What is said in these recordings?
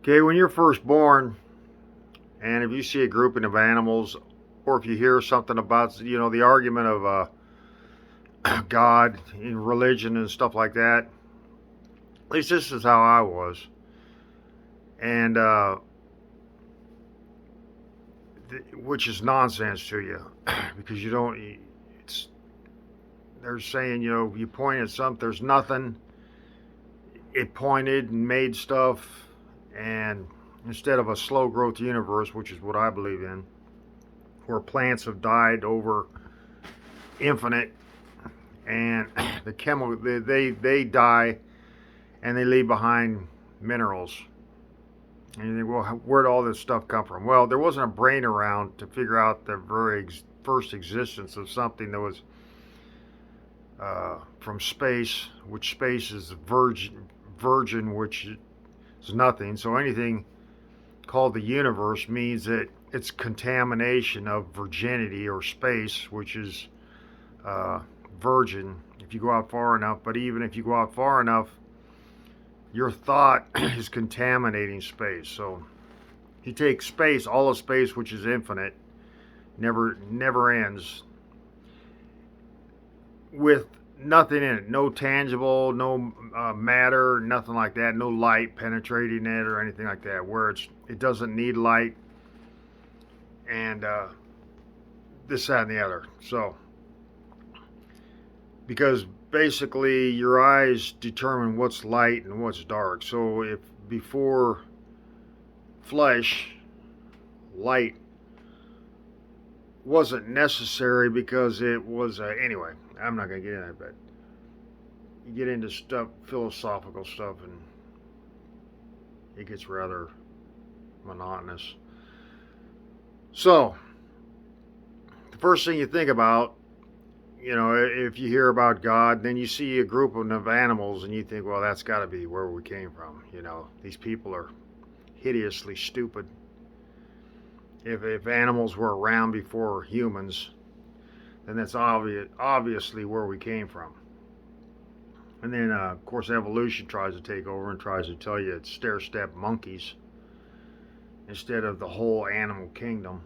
Okay, when you're first born, and if you see a grouping of animals, or if you hear something about, the argument of God in religion and stuff like that, at least this is how I was, and which is nonsense to you, because you don't. It's they're saying, you point at something, there's nothing. It pointed and made stuff, and instead of a slow growth universe, which is what I believe in, where plants have died over infinite, and the chemical they die and they leave behind minerals. And you think, well, where'd all this stuff come from? Well, there wasn't a brain around to figure out the very first existence of something that was from space, which space is virgin, which is nothing. So anything called the universe means that it's contamination of virginity or space, which is virgin if you go out far enough. But even if you go out far enough, your thought is contaminating space. So you take space, all of space, which is infinite, never ends, with nothing in it, no tangible, no matter, nothing like that, no light penetrating it or anything like that, where it doesn't need light, and this, that, and the other. So because basically your eyes determine what's light and what's dark. So if before flesh, light wasn't necessary because it was anyway, I'm not going to get into that, but you get into stuff, philosophical stuff, and it gets rather monotonous. So the first thing you think about, if you hear about God, then you see a group of animals and you think, well, that's got to be where we came from. These people are hideously stupid. If animals were around before humans, then that's obviously where we came from. And then, of course, evolution tries to take over and tries to tell you it's stair-step monkeys instead of the whole animal kingdom,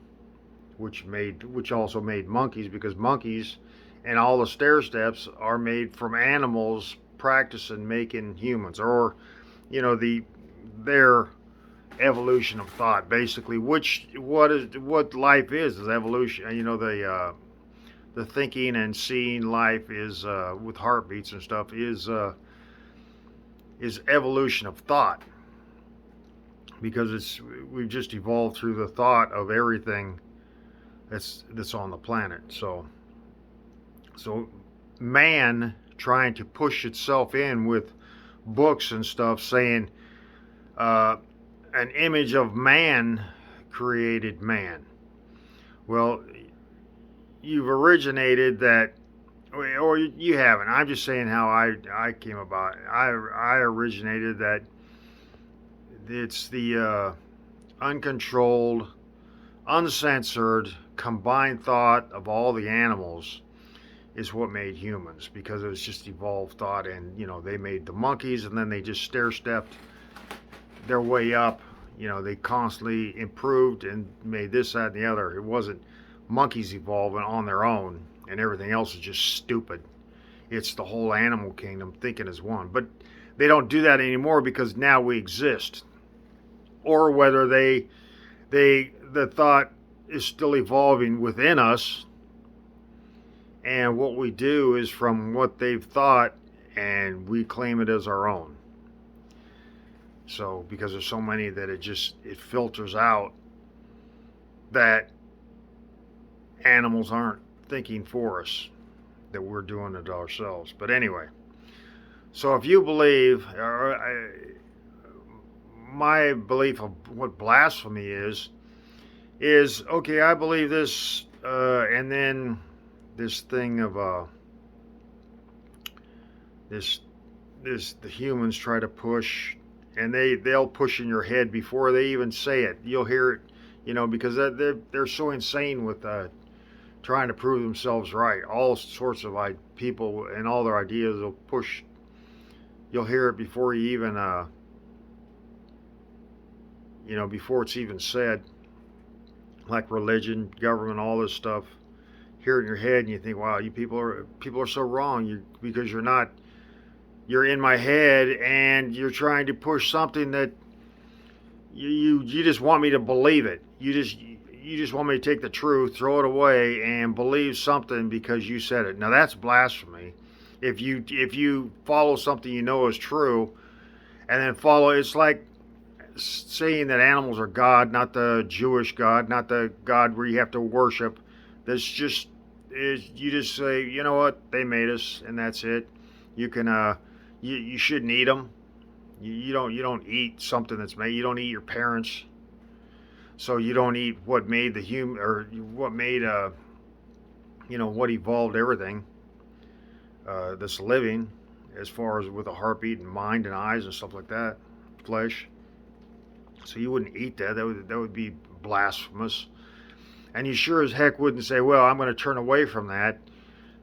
which also made monkeys, because monkeys and all the stair steps are made from animals practicing making humans, or their evolution of thought, basically, what life is evolution. The thinking and seeing life is with heartbeats and stuff is evolution of thought, because we've just evolved through the thought of everything that's on the planet. So man trying to push itself in with books and stuff saying an image of man created man. Well, you've originated that, or you haven't. I'm just saying how I came about it. I originated that it's the uncontrolled, uncensored, combined thought of all the animals is what made humans, because it was just evolved thought. And they made the monkeys, and then they just stair-stepped their way up. They constantly improved and made this, that, and the other. It wasn't monkeys evolving on their own and everything else is just stupid. It's the whole animal kingdom thinking as one. But they don't do that anymore, because now we exist. Or whether the thought is still evolving within us, and what we do is from what they've thought, and we claim it as our own. So because there's so many that it filters out that animals aren't thinking for us, that we're doing it ourselves. But anyway, so if you believe, my belief of what blasphemy is okay, I believe this, and then this thing of the humans try to push, and they'll push in your head before they even say it. You'll hear it, because they're so insane with trying to prove themselves right. All sorts of people and all their ideas will push. You'll hear it before you even before it's even said, like religion, government, all this stuff. Hear it in your head, and you think, "Wow, you people are so wrong." Because you're not. You're in my head, and you're trying to push something that you just want me to believe it. You just want me to take the truth, throw it away, and believe something because you said it. Now that's blasphemy. If you follow something you know is true, and then follow, it's like saying that animals are God, not the Jewish God, not the God where you have to worship. That's just is you just say, you know what, they made us, and that's it. You can you shouldn't eat them. You don't eat something that's made. You don't eat your parents. So you don't eat what made the human or what made what evolved everything that's living, as far as with a heartbeat and mind and eyes and stuff like that, flesh. So you wouldn't eat that. That would be blasphemous. And you sure as heck wouldn't say, well, I'm going to turn away from that.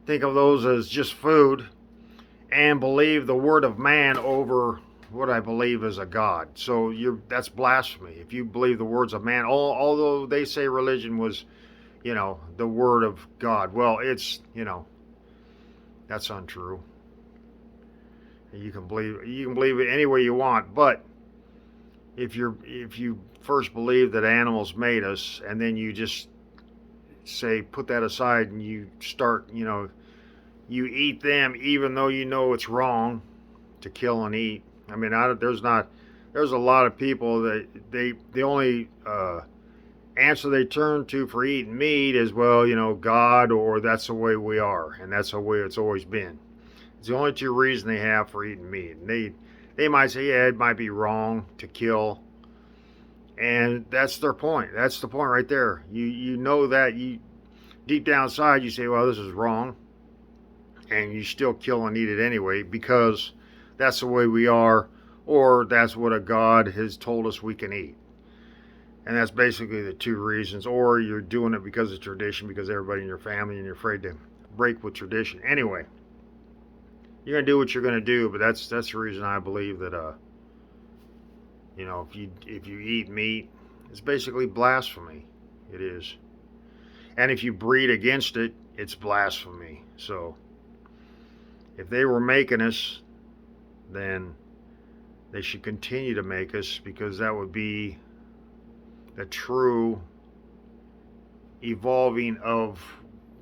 Think of those as just food and believe the word of man over what I believe is a God. So that's blasphemy. If you believe the words of man, although they say religion was, the word of God. Well, it's, that's untrue. You can believe it any way you want, but if you first believe that animals made us, and then you just say put that aside, and you start, you eat them even though you know it's wrong to kill and eat. I mean, there's a lot of people that the only answer they turn to for eating meat is, well, God, or that's the way we are, and that's the way it's always been. It's the only two reasons they have for eating meat. And they might say, yeah, it might be wrong to kill, and that's their point. That's the point right there. You know that you deep down inside you say, well, this is wrong, and you still kill and eat it anyway because that's the way we are, or that's what a God has told us we can eat. And that's basically the two reasons. Or you're doing it because of tradition, because everybody in your family, and you're afraid to break with tradition. Anyway, you're gonna do what you're gonna do, but that's the reason I believe that if you eat meat, it's basically blasphemy. It is. And if you breed against it, it's blasphemy. So if they were making us, then they should continue to make us, because that would be the true evolving of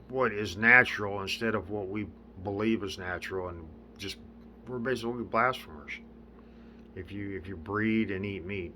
what is natural instead of what we believe is natural. And just we're basically blasphemers if you breed and eat meat.